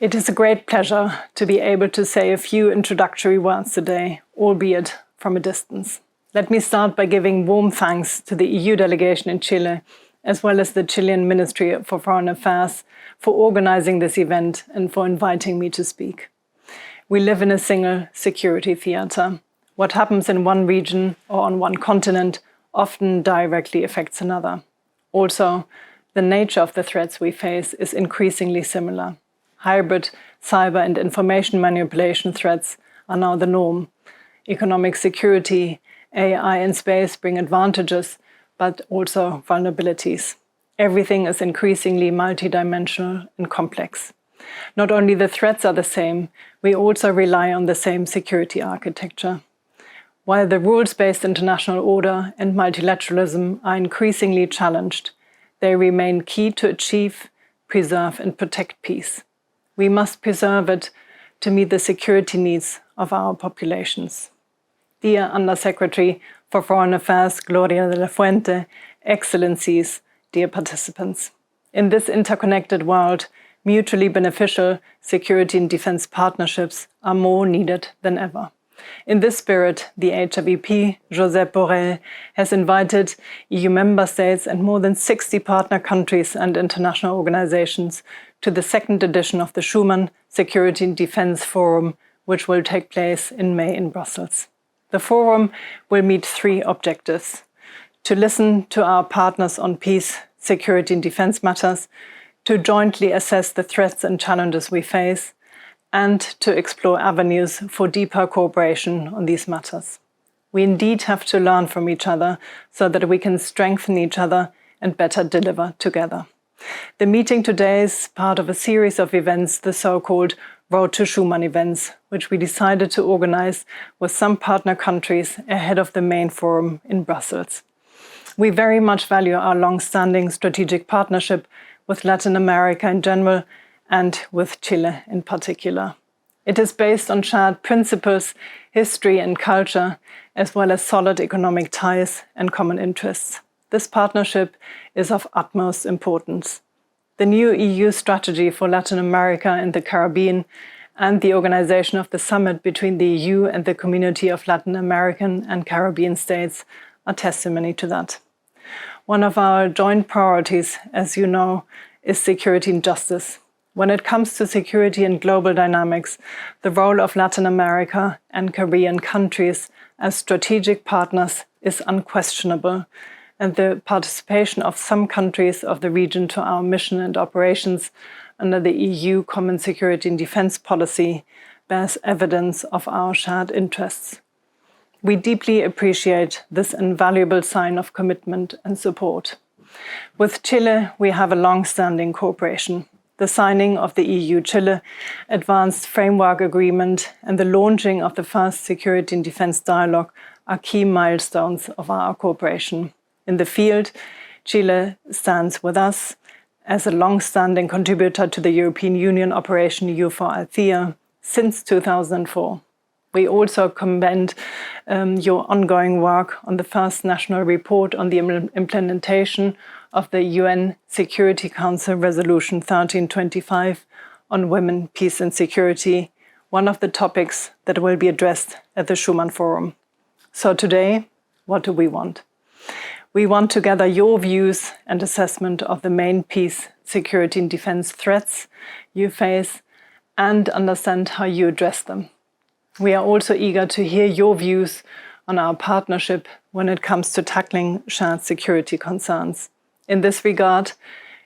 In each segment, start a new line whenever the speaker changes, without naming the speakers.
It is a great pleasure to be able to say a few introductory words today, albeit from a distance. Let me start by giving warm thanks to the EU delegation in Chile, as well as the Chilean Ministry for Foreign Affairs, for organizing this event and for inviting me to speak. We live in a single security theater. What happens in one region or on one continent often directly affects another. Also, the nature of the threats we face is increasingly similar. Hybrid, cyber and information manipulation threats are now the norm. Economic security, AI and space bring advantages, but also vulnerabilities. Everything is increasingly multidimensional and complex. Not only the threats are the same, we also rely on the same security architecture. While the rules-based international order and multilateralism are increasingly challenged, they remain key to achieve, preserve and protect peace. We must preserve it to meet the security needs of our populations. Dear Undersecretary for Foreign Affairs, Gloria de la Fuente, Excellencies, dear participants. In this interconnected world, mutually beneficial security and defense partnerships are more needed than ever. In this spirit, the HRVP, Josep Borrell, has invited EU member states and more than 60 partner countries and international organizations to the second edition of the Schuman Security and Defense Forum, which will take place in May in Brussels. The forum will meet three objectives: to listen to our partners on peace, security and defense matters, to jointly assess the threats and challenges we face, and to explore avenues for deeper cooperation on these matters. We indeed have to learn from each other so that we can strengthen each other and better deliver together. The meeting today is part of a series of events, the so-called Road to Schuman events, which we decided to organize with some partner countries ahead of the main forum in Brussels. We very much value our long-standing strategic partnership with Latin America in general and with Chile in particular. It is based on shared principles, history and culture, as well as solid economic ties and common interests. This partnership is of utmost importance. The new EU strategy for Latin America and the Caribbean and the organization of the summit between the EU and the community of Latin American and Caribbean states are testimony to that. One of our joint priorities, as you know, is security and justice. When it comes to security and global dynamics, the role of Latin America and Caribbean countries as strategic partners is unquestionable, and the participation of some countries of the region to our mission and operations under the EU Common Security and Defense Policy bears evidence of our shared interests. We deeply appreciate this invaluable sign of commitment and support. With Chile, we have a long-standing cooperation. The signing of the EU-Chile Advanced Framework Agreement and the launching of the first Security and Defense Dialogue are key milestones of our cooperation. In the field, Chile stands with us as a long-standing contributor to the European Union Operation EUFOR Althea since 2004. We also commend your ongoing work on the first national report on the implementation of the UN Security Council Resolution 1325 on women, peace and security, one of the topics that will be addressed at the Schuman Forum. So today, what do we want? We want to gather your views and assessment of the main peace, security and defense threats you face and understand how you address them. We are also eager to hear your views on our partnership when it comes to tackling shared security concerns. In this regard,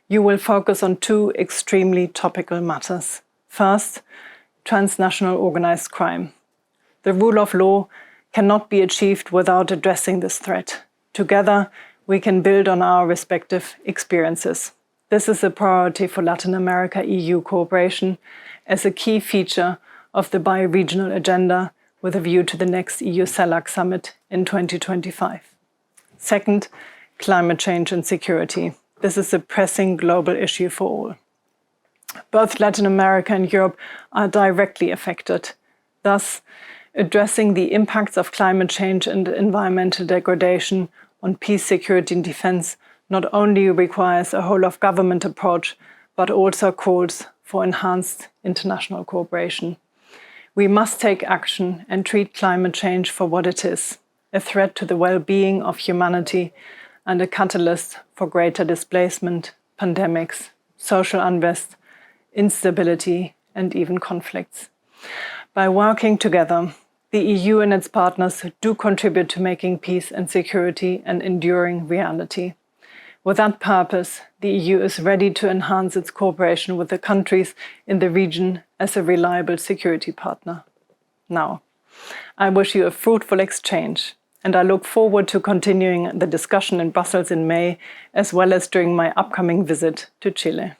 you will focus on two extremely topical matters. First, transnational organized crime. The rule of law cannot be achieved without addressing this threat. Together, we can build on our respective experiences. This is a priority for Latin America-EU cooperation as a key feature of the bi-regional agenda with a view to the next EU-CELAC summit in 2025. Second, climate change and security. This is a pressing global issue for all. Both Latin America and Europe are directly affected. Thus, addressing the impacts of climate change and environmental degradation on peace, security and defense not only requires a whole-of-government approach, but also calls for enhanced international cooperation. We must take action and treat climate change for what it is, a threat to the well-being of humanity and a catalyst for greater displacement, pandemics, social unrest, instability, and even conflicts. By working together, the EU and its partners do contribute to making peace and security an enduring reality. With that purpose, the EU is ready to enhance its cooperation with the countries in the region as a reliable security partner. Now, I wish you a fruitful exchange, and I look forward to continuing the discussion in Brussels in May, as well as during my upcoming visit to Chile.